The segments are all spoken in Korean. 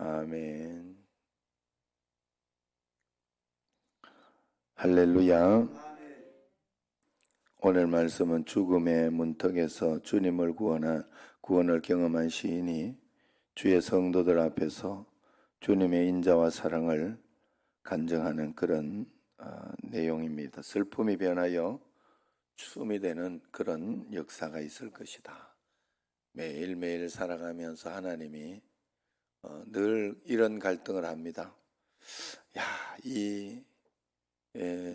아멘. 할렐루야. 오늘 말씀은 죽음의 문턱에서 주님을 구원을 경험한 시인이 주의 성도들 앞에서 주님의 인자와 사랑을 간증하는 그런 내용입니다. 슬픔이 변하여 춤이 되는 그런 역사가 있을 것이다. 매일매일 살아가면서 하나님이 늘 이런 갈등을 합니다.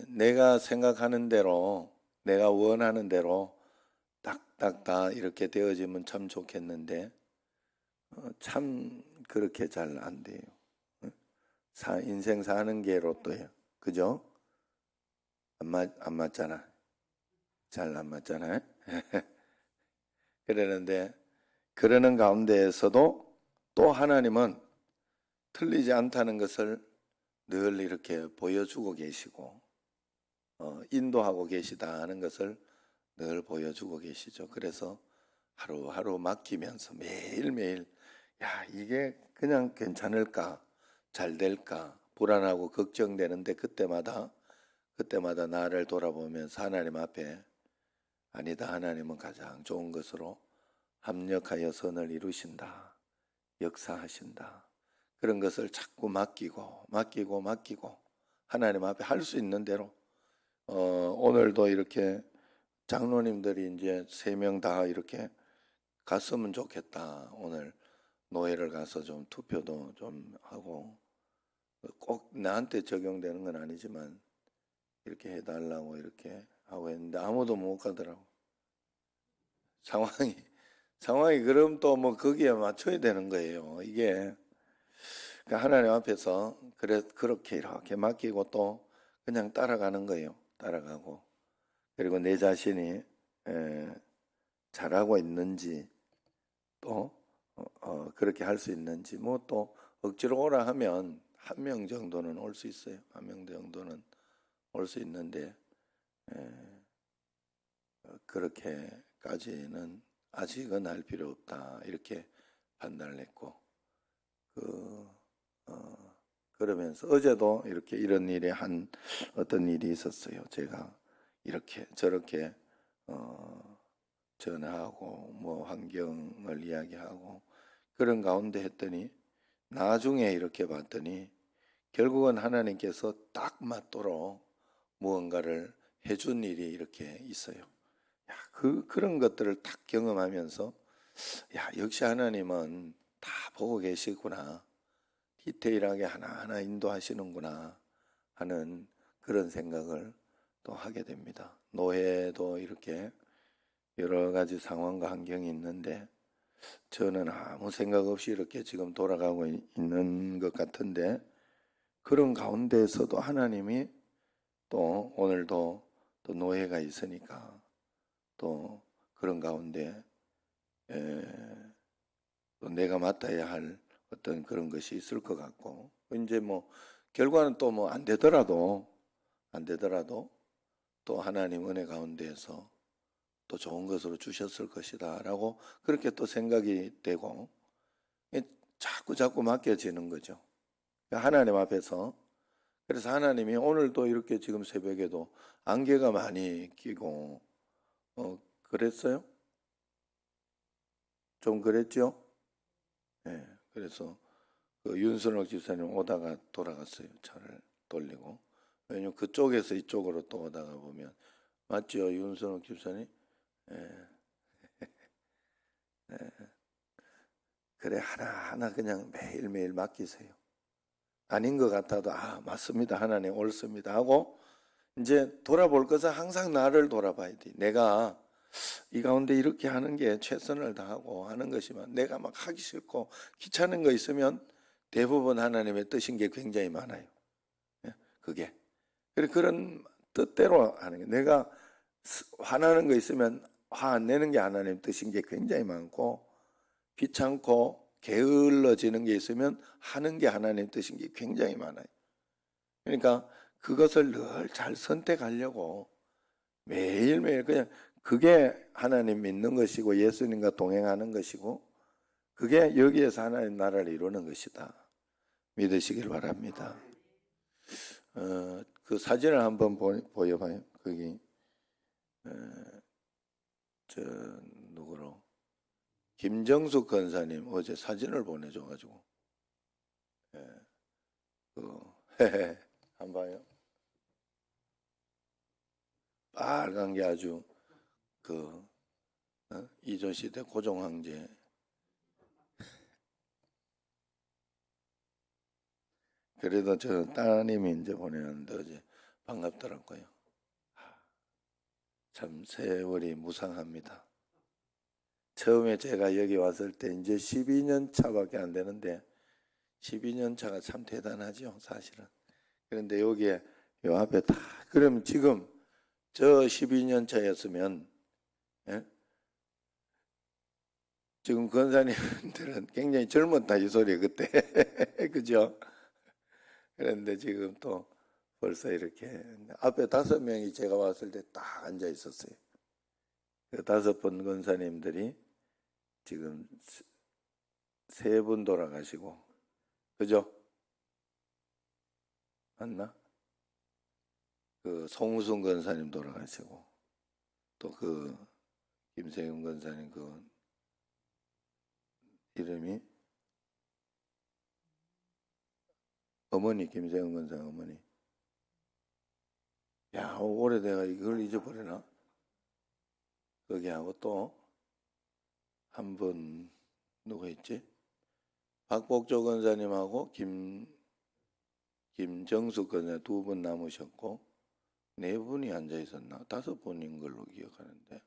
내가 생각하는 대로, 내가 원하는 대로 딱딱 다 이렇게 되어지면 참 좋겠는데 참 그렇게 잘 안 돼요. 인생 사는 게 로또예요. 그죠? 안 맞잖아. 잘 안 맞잖아요. 그러는데 그러는 가운데에서도 또 하나님은 틀리지 않다는 것을 늘 이렇게 보여주고 계시고 인도하고 계시다는 것을 늘 보여주고 계시죠. 그래서 하루하루 맡기면서 매일매일 이게 그냥 괜찮을까? 잘 될까? 불안하고 걱정되는데 그때마다 나를 돌아보면서 하나님 앞에 아니다. 하나님은 가장 좋은 것으로 합력하여 선을 이루신다. 역사하신다. 그런 것을 자꾸 맡기고 하나님 앞에 할 수 있는 대로 오늘도 이렇게 장로님들이 이제 3명 다 이렇게 갔으면 좋겠다. 오늘 노회를 가서 좀 투표도 좀 하고 꼭 나한테 적용되는 건 아니지만 이렇게 해달라고 이렇게 하고 했는데 아무도 못 가더라고. 상황이 그럼 또 뭐 거기에 맞춰야 되는 거예요. 이게 하나님 앞에서 그렇게 이렇게 맡기고 또 그냥 따라가는 거예요. 따라가고 그리고 내 자신이 잘하고 있는지 또 그렇게 할 수 있는지 뭐 또 억지로 오라 하면 1명 정도는 올 수 있어요. 1명 정도는 올 수 있는데 그렇게까지는 아직은 할 필요 없다 이렇게 판단을 했고 그러면서 어제도 이렇게 이런 일에 어떤 일이 있었어요. 제가 이렇게 저렇게 전화하고 뭐 환경을 이야기하고 그런 가운데 했더니 나중에 이렇게 봤더니 결국은 하나님께서 딱 맞도록 무언가를 해준 일이 이렇게 있어요. 그런 것들을 딱 경험하면서 역시 하나님은 다 보고 계시구나. 디테일하게 하나하나 인도하시는구나 하는 그런 생각을 또 하게 됩니다. 노예도 이렇게 여러 가지 상황과 환경이 있는데 저는 아무 생각 없이 이렇게 지금 돌아가고 있는 것 같은데 그런 가운데에서도 하나님이 또 오늘도 또 노예가 있으니까 또 그런 가운데 또 내가 맡아야 할 어떤 그런 것이 있을 것 같고 이제 뭐 결과는 또 뭐 안 되더라도 또 하나님 은혜 가운데에서 또 좋은 것으로 주셨을 것이다 라고 그렇게 또 생각이 되고 자꾸 맡겨지는 거죠. 하나님 앞에서. 그래서 하나님이 오늘도 이렇게 지금 새벽에도 안개가 많이 끼고 그랬어요? 좀 그랬죠? 네, 그래서 그 윤선옥 집사님 오다가 돌아갔어요. 차를 돌리고. 왜냐면 그쪽에서 이쪽으로 또 오다가 보면 맞죠? 윤선옥 집사님? 예. 예. 그래 하나하나 그냥 매일매일 맡기세요. 아닌 것 같아도 맞습니다. 하나님 옳습니다 하고 이제 돌아볼 것은 항상 나를 돌아봐야 돼. 내가 이 가운데 이렇게 하는 게 최선을 다하고 하는 것이면 내가 막 하기 싫고 귀찮은 거 있으면 대부분 하나님의 뜻인 게 굉장히 많아요. 그게. 그런 뜻대로 하는 게 내가 화나는 거 있으면 화 안 내는 게 하나님 뜻인 게 굉장히 많고 귀찮고 게을러지는 게 있으면 하는 게 하나님 뜻인 게 굉장히 많아요. 그러니까 그것을 늘 잘 선택하려고 매일매일 그냥 그게 하나님 믿는 것이고 예수님과 동행하는 것이고 그게 여기에서 하나님 나라를 이루는 것이다. 믿으시길 바랍니다. 그 사진을 한번 보여봐요. 거기 저 누구로 김정숙 권사님 어제 사진을 보내줘가지고 한번 봐요. 빨간 게 아주 이조시대 고종황제. 그래도 저 따님이 이제 보내는데 어제 반갑더라고요. 참 세월이 무상합니다. 처음에 제가 여기 왔을 때 이제 12년 차밖에 안 되는데 12년 차가 참 대단하죠, 사실은. 그런데 여기에 요 앞에 다 그럼 지금 저 12년 차였으면 지금 권사님들은 굉장히 젊었다 이 소리 그때 그죠? 그런데 지금 또 벌써 이렇게 앞에 5명이 제가 왔을 때 딱 앉아 있었어요. 그 5분 권사님들이 지금 3분 돌아가시고 그죠? 맞나? 그 송우순 권사님 돌아가시고 또 그 김세윤 권사님 그 이름이 어머니 김세윤 권사님 어머니. 야 오래돼가 이걸 잊어버리나? 거기하고 또 한 분 누구 있지? 박복조 권사님하고 김정숙 권사님 2분 남으셨고 4분이 앉아 있었나? 5분인 걸로 기억하는데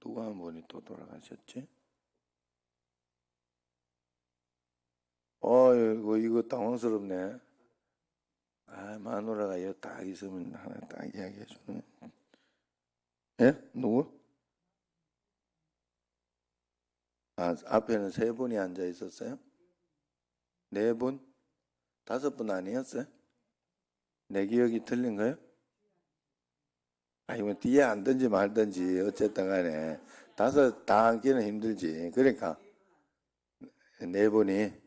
누가 한 분이 또 돌아가셨지? 이거 당황스럽네. 마누라가 여기 딱 있으면 하나 딱 이야기해 주네. 예? 누구? 앞에는 3분이 앉아 있었어요? 4분? 5분 아니었어요? 내 기억이 틀린 거예요? 이건 뒤에 앉든지 말든지 어쨌든 간에 5 다 앉기는 힘들지. 그러니까 4분이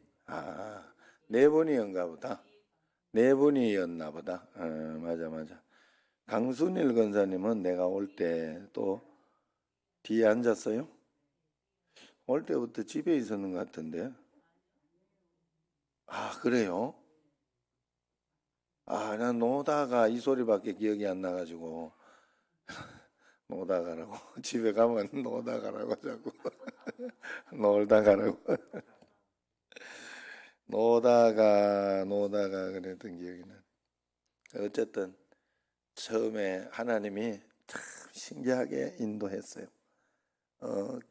4분이었나 보다. 4분이었나 보다. 맞아. 강순일 권사님은 내가 올 때 또 뒤에 앉았어요? 올 때부터 집에 있었는 것 같은데. 그래요? 난 노다가 이 소리밖에 기억이 안 나가지고 노다가라고 집에 가면 노다가라고 자꾸 놀다가라고 노다가 그랬던 기억이 나. 어쨌든 처음에 하나님이 참 신기하게 인도했어요.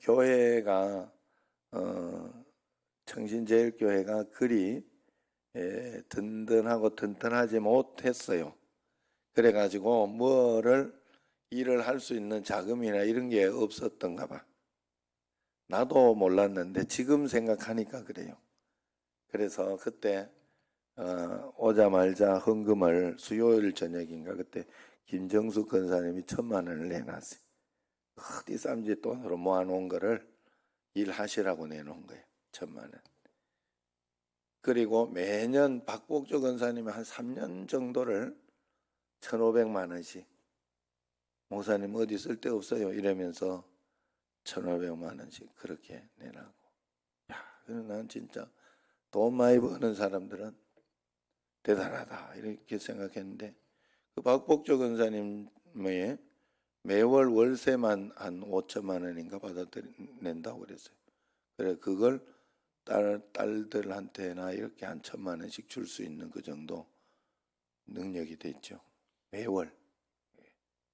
교회가 청신제일교회가 그리 든든하고 튼튼하지 못했어요. 그래가지고 일을 할 수 있는 자금이나 이런 게 없었던가 봐. 나도 몰랐는데 지금 생각하니까 그래요. 그래서 그때 오자마자 헌금을 수요일 저녁인가 그때 김정숙 권사님이 1,000,000원을 내놨어요. 어디 쌈지 돈으로 모아놓은 거를 일하시라고 내놓은 거예요. 1,000,000원. 그리고 매년 박복조 권사님이 한 3년 정도를 1,500만원씩 목사님 어디 쓸데없어요 이러면서 1,500만원씩 그렇게 내라고. 난 진짜 돈 많이 버는 사람들은 대단하다 이렇게 생각했는데 그 박복조 권사님의 매월 월세만 한 5천만 원인가 받아낸다고 그랬어요. 그래 그걸 딸들한테나 이렇게 한 1,000,000원씩 줄 수 있는 그 정도 능력이 됐죠. 매월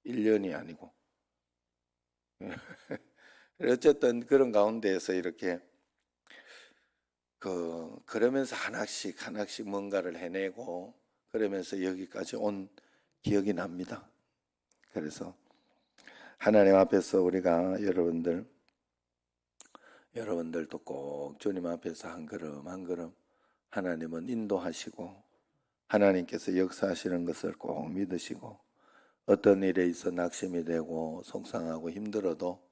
1년이 아니고. 어쨌든 그런 가운데에서 이렇게 그러면서 하나씩 뭔가를 해내고 그러면서 여기까지 온 기억이 납니다. 그래서 하나님 앞에서 우리가 여러분들도 꼭 주님 앞에서 한 걸음 한 걸음 하나님은 인도하시고 하나님께서 역사하시는 것을 꼭 믿으시고 어떤 일에 있어 낙심이 되고 속상하고 힘들어도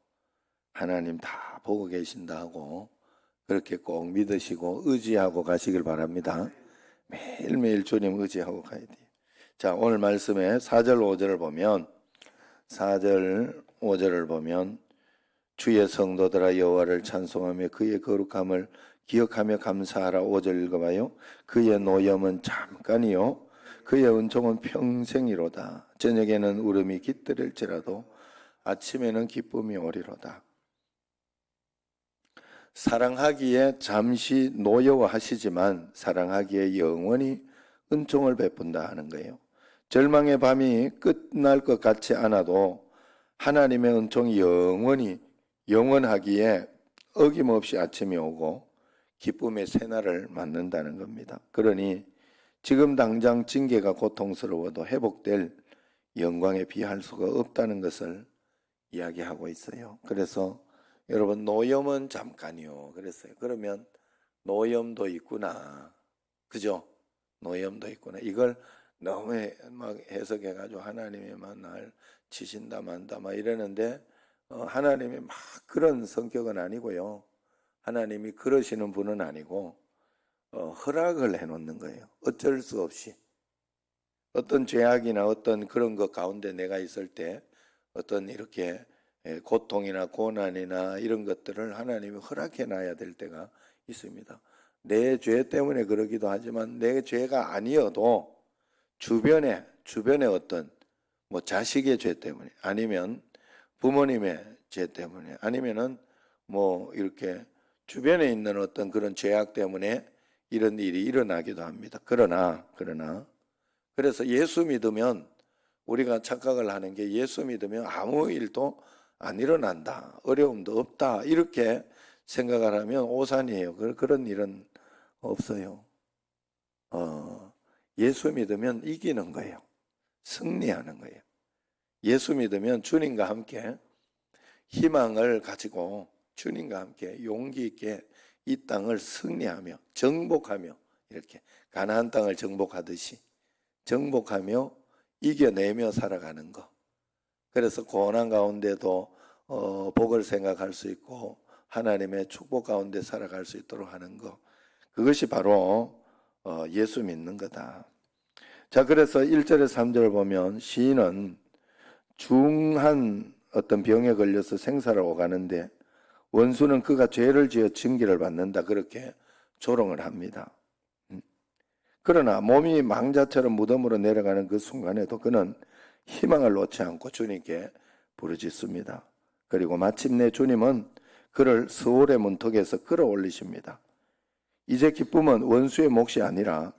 하나님 다 보고 계신다 하고 그렇게 꼭 믿으시고 의지하고 가시길 바랍니다. 매일매일 주님 의지하고 가야 돼요. 자, 오늘 말씀에 4절 5절을 보면 4절 5절을 보면 주의 성도들아 여호와를 찬송하며 그의 거룩함을 기억하며 감사하라. 5절 읽어봐요. 그의 노염은 잠깐이요 그의 은총은 평생이로다. 저녁에는 울음이 깃들일지라도 아침에는 기쁨이 오리로다. 사랑하기에 잠시 노여워하시지만 사랑하기에 영원히 은총을 베푼다 하는 거예요. 절망의 밤이 끝날 것 같지 않아도 하나님의 은총이 영원하기에 어김없이 아침이 오고 기쁨의 새날을 맞는다는 겁니다. 그러니 지금 당장 징계가 고통스러워도 회복될 영광에 비할 수가 없다는 것을 이야기하고 있어요. 그래서 여러분 노염은 잠깐이요 그랬어요. 그러면 노염도 있구나. 그죠? 노염도 있구나. 이걸 너무 막 해석해가지고 하나님이만 날 치신다 만다 막 이러는데 하나님이 막 그런 성격은 아니고요. 하나님이 그러시는 분은 아니고 허락을 해놓는 거예요. 어쩔 수 없이. 어떤 죄악이나 어떤 그런 것 가운데 내가 있을 때 어떤 이렇게 고통이나 고난이나 이런 것들을 하나님이 허락해 놔야 될 때가 있습니다. 내 죄 때문에 그러기도 하지만 내 죄가 아니어도 주변에 어떤 뭐 자식의 죄 때문에 아니면 부모님의 죄 때문에 아니면은 뭐 이렇게 주변에 있는 어떤 그런 죄악 때문에 이런 일이 일어나기도 합니다. 그러나 그래서 예수 믿으면 우리가 착각을 하는 게 예수 믿으면 아무 일도 안 일어난다. 어려움도 없다. 이렇게 생각을 하면 오산이에요. 그런 일은 없어요. 예수 믿으면 이기는 거예요. 승리하는 거예요. 예수 믿으면 주님과 함께 희망을 가지고 주님과 함께 용기 있게 이 땅을 승리하며 정복하며 이렇게 가나안 땅을 정복하듯이 정복하며 이겨내며 살아가는 것. 그래서 고난 가운데도 복을 생각할 수 있고 하나님의 축복 가운데 살아갈 수 있도록 하는 것. 그것이 바로 예수 믿는 거다. 자, 그래서 1절에 3절을 보면 시인은 중한 어떤 병에 걸려서 생사를 오가는데 원수는 그가 죄를 지어 징계를 받는다. 그렇게 조롱을 합니다. 그러나 몸이 망자처럼 무덤으로 내려가는 그 순간에도 그는 희망을 놓지 않고 주님께 부르짖습니다. 그리고 마침내 주님은 그를 스올의 문턱에서 끌어올리십니다. 이제 기쁨은 원수의 몫이 아니라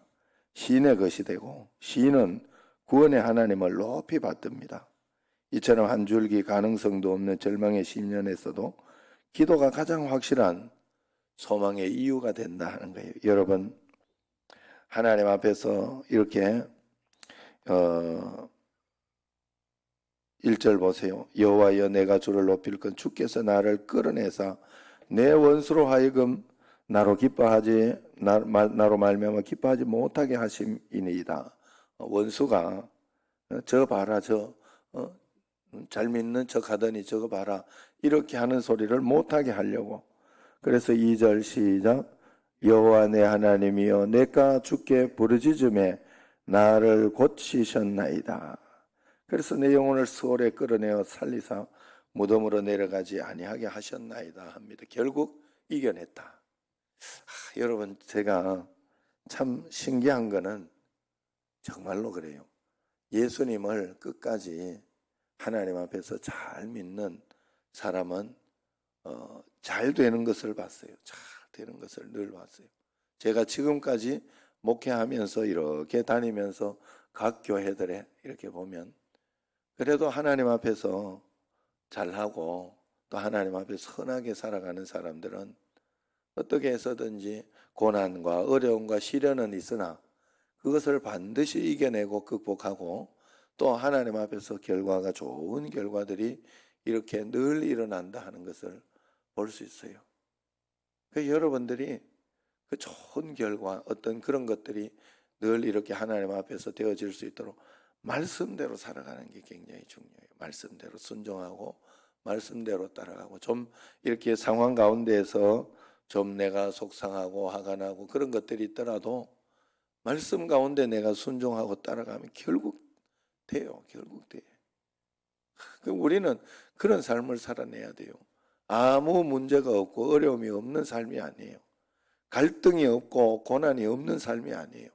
시인의 것이 되고 시인은 구원의 하나님을 높이 받듭니다. 이처럼 한 줄기 가능성도 없는 절망의 심년에서도 기도가 가장 확실한 소망의 이유가 된다 하는 거예요. 여러분 하나님 앞에서 이렇게 1절 보세요. 여호와여 내가 주를 높일건 주께서 나를 끌어내사 내 원수로 하여금 나로 말미암아 기뻐하지 못하게 하심이니이다. 원수가 저 봐라 잘 믿는 척 하더니 저거 봐라 이렇게 하는 소리를 못하게 하려고. 그래서 2절 시작. 여호와 내 하나님이여 내가 주께 부르짖음에 나를 고치셨나이다. 그래서 내 영혼을 스올에 끌어내어 살리사 무덤으로 내려가지 아니하게 하셨나이다 합니다. 결국 이겨냈다. 여러분 제가 참 신기한 거는 정말로 그래요. 예수님을 끝까지 하나님 앞에서 잘 믿는 사람은 잘 되는 것을 봤어요. 잘 되는 것을 늘 봤어요. 제가 지금까지 목회하면서 이렇게 다니면서 각 교회들에 이렇게 보면 그래도 하나님 앞에서 잘하고 또 하나님 앞에 선하게 살아가는 사람들은 어떻게 해서든지 고난과 어려움과 시련은 있으나 그것을 반드시 이겨내고 극복하고 또 하나님 앞에서 결과가 좋은 결과들이 이렇게 늘 일어난다 하는 것을 볼 수 있어요. 여러분들이 그 좋은 결과 어떤 그런 것들이 늘 이렇게 하나님 앞에서 되어질 수 있도록 말씀대로 살아가는 게 굉장히 중요해요. 말씀대로 순종하고 말씀대로 따라가고 좀 이렇게 상황 가운데에서 좀 내가 속상하고 화가 나고 그런 것들이 있더라도 말씀 가운데 내가 순종하고 따라가면 결국 돼요. 결국 돼. 우리는 그런 삶을 살아내야 돼요. 아무 문제가 없고 어려움이 없는 삶이 아니에요. 갈등이 없고 고난이 없는 삶이 아니에요.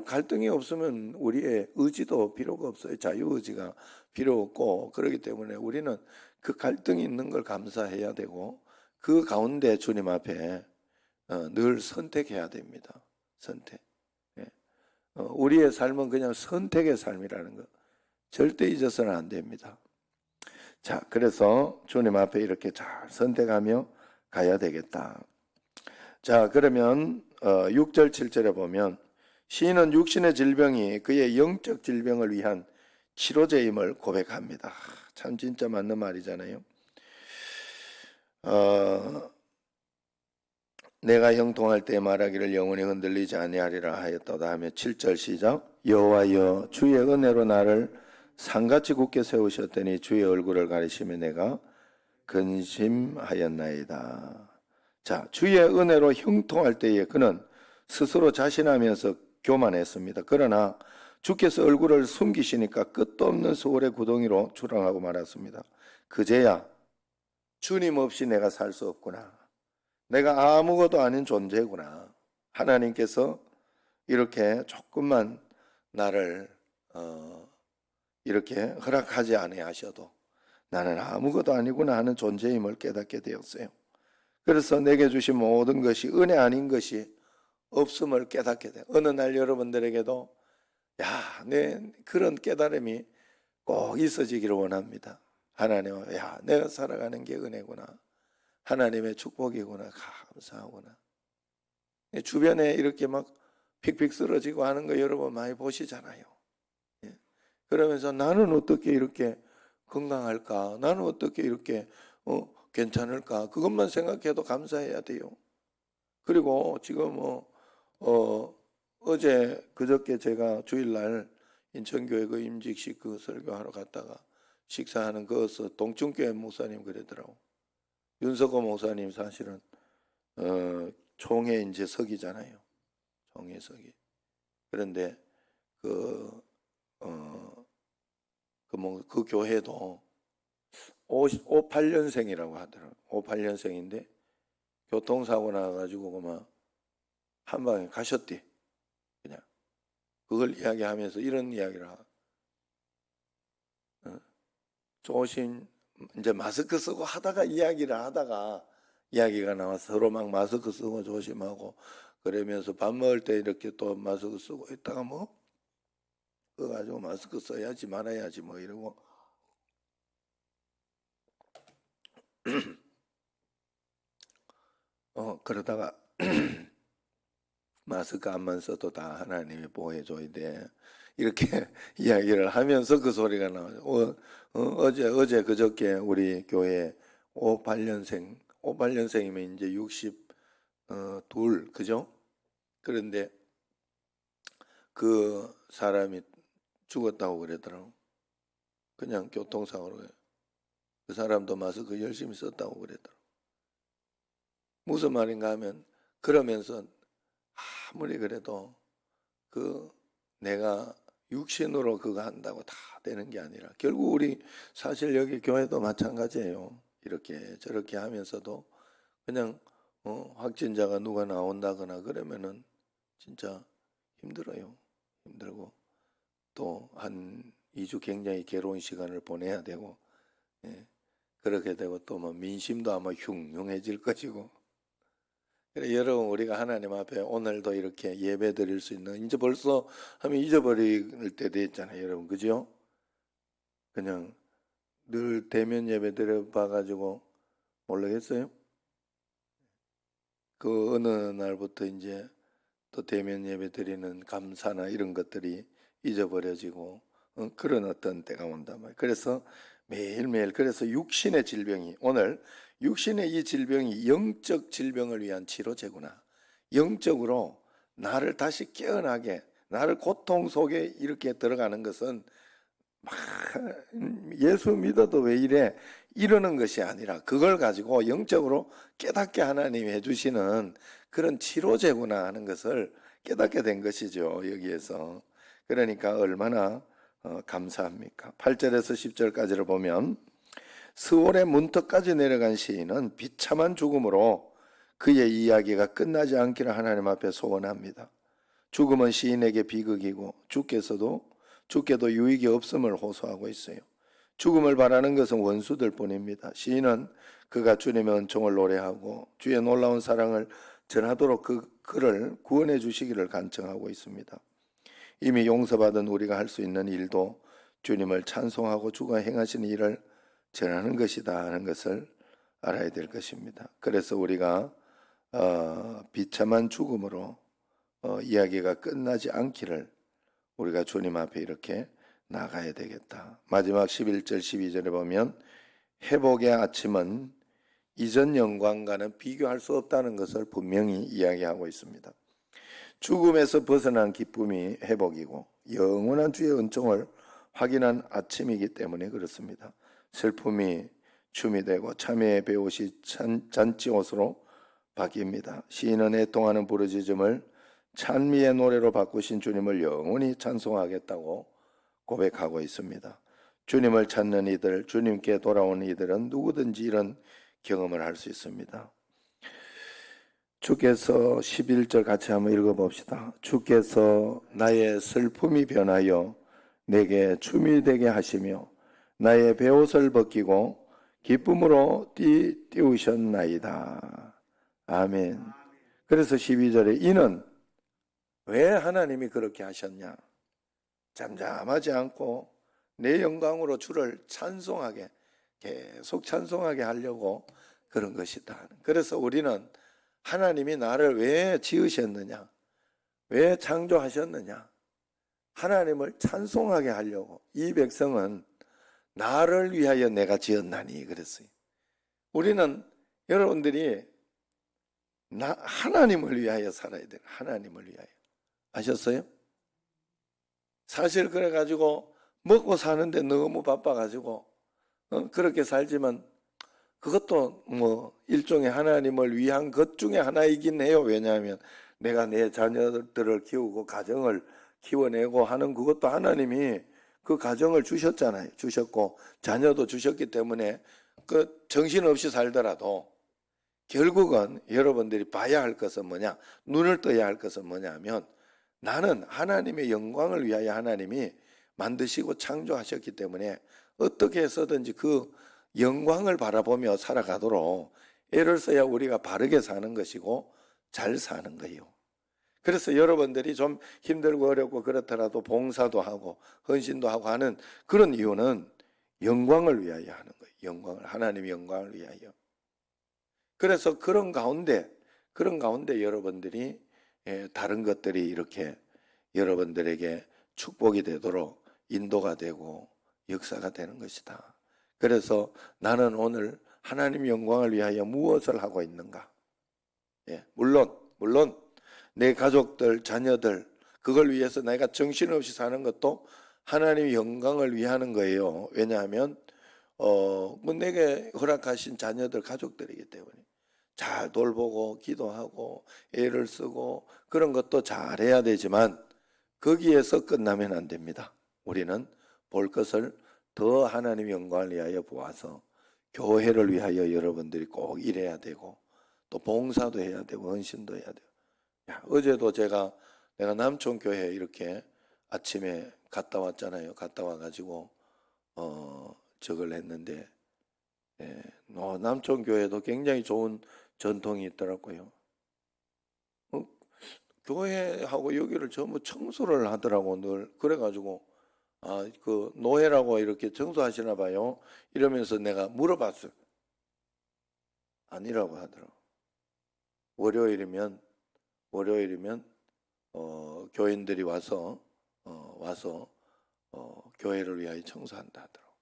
갈등이 없으면 우리의 의지도 필요가 없어요. 자유의지가 필요 없고 그렇기 때문에 우리는 그 갈등이 있는 걸 감사해야 되고 그 가운데 주님 앞에 늘 선택해야 됩니다. 선택. 예. 우리의 삶은 그냥 선택의 삶이라는 거 절대 잊어서는 안 됩니다. 자, 그래서 주님 앞에 이렇게 잘 선택하며 가야 되겠다. 자, 그러면 6절 7절에 보면 시인은 육신의 질병이 그의 영적 질병을 위한 치료제임을 고백합니다. 참 진짜 맞는 말이잖아요. 내가 형통할 때 말하기를 영원히 흔들리지 아니하리라 하였도다 하며 7절 시작. 여호와여 주의 은혜로 나를 산같이 굳게 세우셨더니 주의 얼굴을 가리시며 내가 근심하였나이다. 자, 주의 은혜로 형통할 때에 그는 스스로 자신하면서 교만했습니다. 그러나 주께서 얼굴을 숨기시니까 끝도 없는 소울의 구덩이로 출항하고 말았습니다. 그제야 주님 없이 내가 살 수 없구나. 내가 아무것도 아닌 존재구나. 하나님께서 이렇게 조금만 나를 이렇게 허락하지 아니하셔도 나는 아무것도 아니구나 하는 존재임을 깨닫게 되었어요. 그래서 내게 주신 모든 것이 은혜 아닌 것이 없음을 깨닫게 돼요. 어느 날 여러분들에게도 내 그런 깨달음이 꼭 있어지기를 원합니다. 하나님, 내가 살아가는 게 은혜구나. 하나님의 축복이구나. 감사하구나. 주변에 이렇게 막 픽픽 쓰러지고 하는 거 여러분 많이 보시잖아요. 그러면서 나는 어떻게 이렇게 건강할까? 나는 어떻게 이렇게 괜찮을까? 그것만 생각해도 감사해야 돼요. 그리고 지금 어제 그저께 제가 주일날 인천교회 그 임직식 그 설교하러 갔다가 식사하는 거기서 동춘교회 목사님 그러더라고. 윤석호 목사님 사실은 총회 이제 석이잖아요. 총회 석이. 그런데 그 교회도 58년생이라고 하더라고요. 58년생인데 교통사고 나가지고 그만 한 방에 가셨대. 그냥 그걸 이야기하면서 이런 이야기를 조심 이제 마스크 쓰고 하다가 이야기가 나와서 서로 막 마스크 쓰고 조심하고 그러면서 밥 먹을 때 이렇게 또 마스크 쓰고 있다가 그거 가지고 마스크 써야지 말아야지 이러고 그러다가 마스크 안만 써도 다 하나님이 보호해줘야 돼. 이렇게 이야기를 하면서 그 소리가 나와요. 어제 그저께 우리 교회 58년생이면 이제 62, 그죠? 그런데 그 사람이 죽었다고 그러더라고. 그냥 교통사고로. 그 사람도 마스크 열심히 썼다고 그러더라고. 무슨 말인가 하면 그러면서 아무리 그래도 내가 육신으로 그거 한다고 다 되는 게 아니라 결국 우리 사실 여기 교회도 마찬가지예요. 이렇게 저렇게 하면서도 그냥 확진자가 누가 나온다거나 그러면은 진짜 힘들어요. 힘들고 또 한 2주 굉장히 괴로운 시간을 보내야 되고 그렇게 되고 또 민심도 아마 흉흉해질 것이고 그래, 여러분 우리가 하나님 앞에 오늘도 이렇게 예배 드릴 수 있는 이제 벌써 하면 잊어버릴 때 됐잖아요. 여러분 그죠? 그냥 늘 대면 예배 드려 봐가지고 모르겠어요? 그 어느 날부터 이제 또 대면 예배 드리는 감사나 이런 것들이 잊어버려지고 그런 어떤 때가 온단 말이에요. 그래서 매일매일 그래서 육신의 질병이 오늘 육신의 이 질병이 영적 질병을 위한 치료제구나. 영적으로 나를 다시 깨어나게 나를 고통 속에 이렇게 들어가는 것은 막 예수 믿어도 왜 이래 이러는 것이 아니라 그걸 가지고 영적으로 깨닫게 하나님이 해주시는 그런 치료제구나 하는 것을 깨닫게 된 것이죠. 여기에서. 그러니까 얼마나 감사합니까? 8절에서 10절까지를 보면 스올의 문턱까지 내려간 시인은 비참한 죽음으로 그의 이야기가 끝나지 않기를 하나님 앞에 소원합니다. 죽음은 시인에게 비극이고 주께도 유익이 없음을 호소하고 있어요. 죽음을 바라는 것은 원수들 뿐입니다. 시인은 그가 주님의 은총을 노래하고 주의 놀라운 사랑을 전하도록 그를 구원해 주시기를 간청하고 있습니다. 이미 용서받은 우리가 할 수 있는 일도 주님을 찬송하고 주가 행하신 일을 전하는 것이다 하는 것을 알아야 될 것입니다. 그래서 우리가 비참한 죽음으로 이야기가 끝나지 않기를 우리가 주님 앞에 이렇게 나가야 되겠다. 마지막 11절 12절에 보면 회복의 아침은 이전 영광과는 비교할 수 없다는 것을 분명히 이야기하고 있습니다. 죽음에서 벗어난 기쁨이 회복이고 영원한 주의 은총을 확인한 아침이기 때문에 그렇습니다. 슬픔이 춤이 되고 참회의 배옷이 잔치옷으로 바뀝니다. 시인은 애통하는 부르짖음을 찬미의 노래로 바꾸신 주님을 영원히 찬송하겠다고 고백하고 있습니다. 주님을 찾는 이들, 주님께 돌아온 이들은 누구든지 이런 경험을 할 수 있습니다. 주께서 11절 같이 한번 읽어봅시다. 주께서 나의 슬픔이 변하여 내게 춤이 되게 하시며 나의 베옷을 벗기고 기쁨으로 띄우셨나이다. 아멘. 그래서 12절에 이는 왜 하나님이 그렇게 하셨냐? 잠잠하지 않고 내 영광으로 주를 찬송하게, 계속 찬송하게 하려고 그런 것이다. 그래서 우리는 하나님이 나를 왜 지으셨느냐? 왜 창조하셨느냐? 하나님을 찬송하게 하려고. 이 백성은 나를 위하여 내가 지었나니 그랬어요. 우리는 여러분들이 하나님을 위하여 살아야 돼요. 하나님을 위하여. 아셨어요? 사실 그래가지고 먹고 사는데 너무 바빠가지고 그렇게 살지만 그것도 뭐 일종의 하나님을 위한 것 중에 하나이긴 해요. 왜냐하면 내가 내 자녀들을 키우고 가정을 키워내고 하는 그것도 하나님이 그 가정을 주셨잖아요. 주셨고 자녀도 주셨기 때문에 그 정신없이 살더라도 결국은 여러분들이 봐야 할 것은 뭐냐? 눈을 떠야 할 것은 뭐냐면 나는 하나님의 영광을 위하여 하나님이 만드시고 창조하셨기 때문에 어떻게 해서든지 그 영광을 바라보며 살아가도록 애를 써야 우리가 바르게 사는 것이고 잘 사는 거예요. 그래서 여러분들이 좀 힘들고 어렵고 그렇더라도 봉사도 하고 헌신도 하고 하는 그런 이유는 영광을 위하여 하는 거예요. 하나님의 영광을 위하여. 그래서 그런 가운데 여러분들이 다른 것들이 이렇게 여러분들에게 축복이 되도록 인도가 되고 역사가 되는 것이다. 그래서 나는 오늘 하나님의 영광을 위하여 무엇을 하고 있는가? 물론 내 가족들, 자녀들 그걸 위해서 내가 정신없이 사는 것도 하나님의 영광을 위하는 거예요. 왜냐하면 뭐 내게 허락하신 자녀들, 가족들이기 때문에 잘 돌보고 기도하고 애를 쓰고 그런 것도 잘해야 되지만 거기에서 끝나면 안 됩니다. 우리는 볼 것을 더 하나님의 영광을 위하여 보아서 교회를 위하여 여러분들이 꼭 일해야 되고 또 봉사도 해야 되고 헌신도 해야 돼요. 어제도 내가 남촌교회 이렇게 아침에 갔다 왔잖아요. 갔다 와가지고 저걸 했는데 남촌교회도 굉장히 좋은 전통이 있더라고요. 교회하고 여기를 전부 청소를 하더라고 늘. 그래가지고 그 노예라고 이렇게 청소하시나 봐요. 이러면서 내가 물어봤어요. 아니라고 하더라고. 월요일이면 교인들이 와서 교회를 위하여 청소한다 하더라고.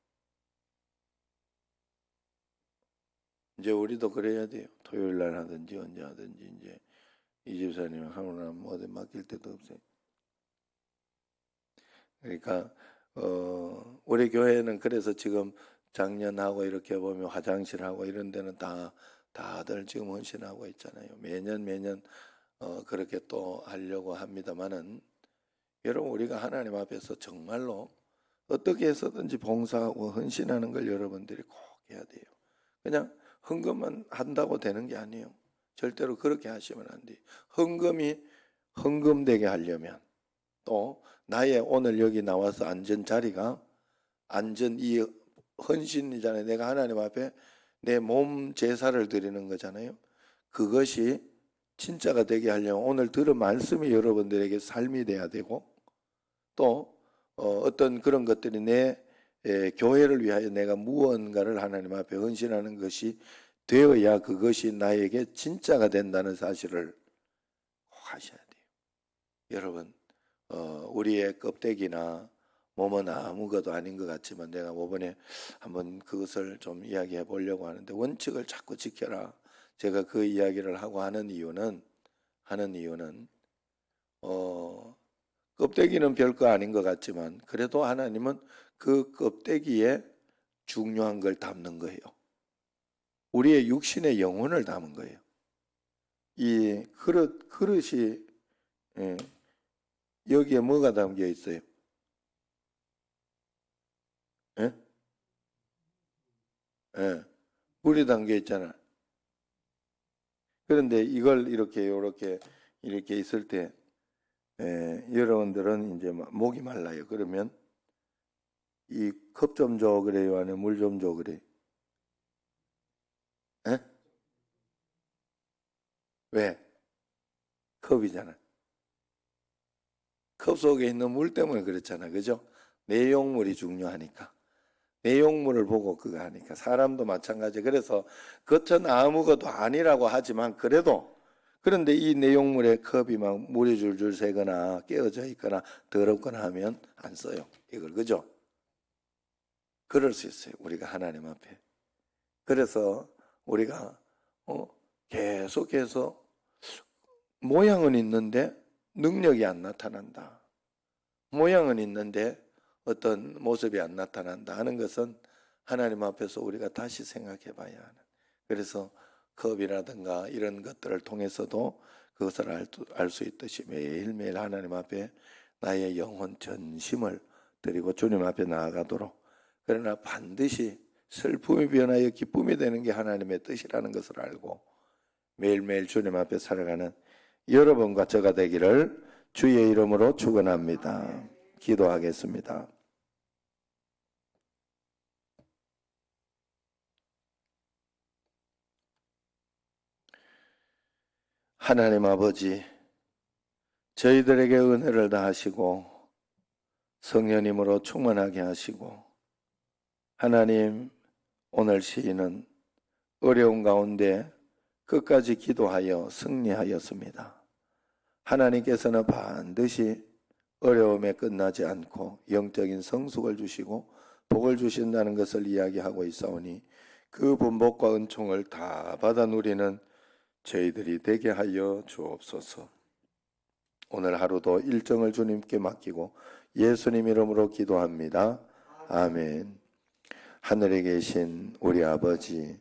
이제 우리도 그래야 돼요. 토요일 날 하든지 언제 하든지 이제 이 집사님 하루나 뭐 어디 맡길 데도 없어요. 그러니까 우리 교회는 그래서 지금 작년하고 이렇게 보면 화장실하고 이런 데는 다들 지금 헌신하고 있잖아요. 매년 그렇게 또 하려고 합니다만은, 여러분, 우리가 하나님 앞에서 정말로 어떻게 해서든지 봉사하고 헌신하는 걸 여러분들이 꼭 해야 돼요. 그냥 헌금만 한다고 되는 게 아니에요. 절대로 그렇게 하시면 안 돼요. 헌금이 헌금되게 하려면, 또 나의 오늘 여기 나와서 앉은 자리가 이 헌신이잖아요. 내가 하나님 앞에 내 몸 제사를 드리는 거잖아요. 그것이 진짜가 되게 하려면 오늘 들은 말씀이 여러분들에게 삶이 돼야 되고, 또 어떤 그런 것들이 내 교회를 위하여 내가 무언가를 하나님 앞에 헌신하는 것이 되어야 그것이 나에게 진짜가 된다는 사실을 꼭 하셔야 돼요. 여러분, 우리의 껍데기나 몸은 아무것도 아닌 것 같지만, 내가 이번에 한번 그것을 좀 이야기해 보려고 하는데, 원칙을 자꾸 지켜라. 제가 그 이야기를 하고 하는 이유는 껍데기는 별거 아닌 것 같지만, 그래도 하나님은 그 껍데기에 중요한 걸 담는 거예요. 우리의 육신의 영혼을 담은 거예요. 이 그릇이 여기에 뭐가 담겨 있어요? 예? 예. 물이 담겨 있잖아. 그런데 이걸 이렇게 있을 때, 여러분들은 이제 목이 말라요. 그러면 이 컵 좀 줘 그래요? 아니면 물 좀 줘 그래요? 예? 왜? 컵이잖아. 컵 속에 있는 물 때문에 그렇잖아. 그죠? 내용물이 중요하니까. 내용물을 보고 그거 하니까. 사람도 마찬가지. 그래서 겉은 아무것도 아니라고 하지만, 그런데 이 내용물에 컵이 막 물이 줄줄 새거나 깨어져 있거나 더럽거나 하면 안 써요. 이걸. 그죠? 그럴 수 있어요. 우리가 하나님 앞에. 그래서 우리가 계속해서 모양은 있는데 능력이 안 나타난다. 모양은 있는데 어떤 모습이 안 나타난다 하는 것은 하나님 앞에서 우리가 다시 생각해 봐야 하는. 그래서 컵이라든가 이런 것들을 통해서도 그것을 알 수 있듯이 매일매일 하나님 앞에 나의 영혼 전심을 드리고 주님 앞에 나아가도록. 그러나 반드시 슬픔이 변하여 기쁨이 되는 게 하나님의 뜻이라는 것을 알고 매일매일 주님 앞에 살아가는 여러분과 저가 되기를 주의 이름으로 축원합니다. 기도하겠습니다. 하나님 아버지, 저희들에게 은혜를 다하시고 성령님으로 충만하게 하시고, 하나님, 오늘 시인은 어려운 가운데 끝까지 기도하여 승리하였습니다. 하나님께서는 반드시 어려움에 끝나지 않고 영적인 성숙을 주시고 복을 주신다는 것을 이야기하고 있사오니, 그 분복과 은총을 다 받아 누리는 저희들이 되게 하여 주옵소서. 오늘 하루도 일정을 주님께 맡기고 예수님 이름으로 기도합니다. 아멘. 하늘에 계신 우리 아버지,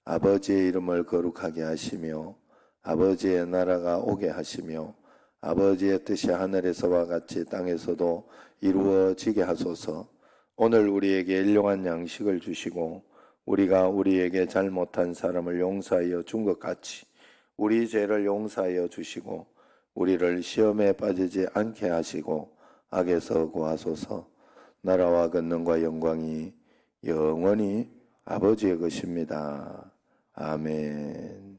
아버지의 이름을 거룩하게 하시며 아버지의 나라가 오게 하시며 아버지의 뜻이 하늘에서와 같이 땅에서도 이루어지게 하소서. 오늘 우리에게 일용할 양식을 주시고 우리가 우리에게 잘못한 사람을 용서하여 준 것 같이 우리 죄를 용서하여 주시고 우리를 시험에 빠지지 않게 하시고 악에서 구하소서. 나라와 권능과 영광이 영원히 아버지의 것입니다. 아멘.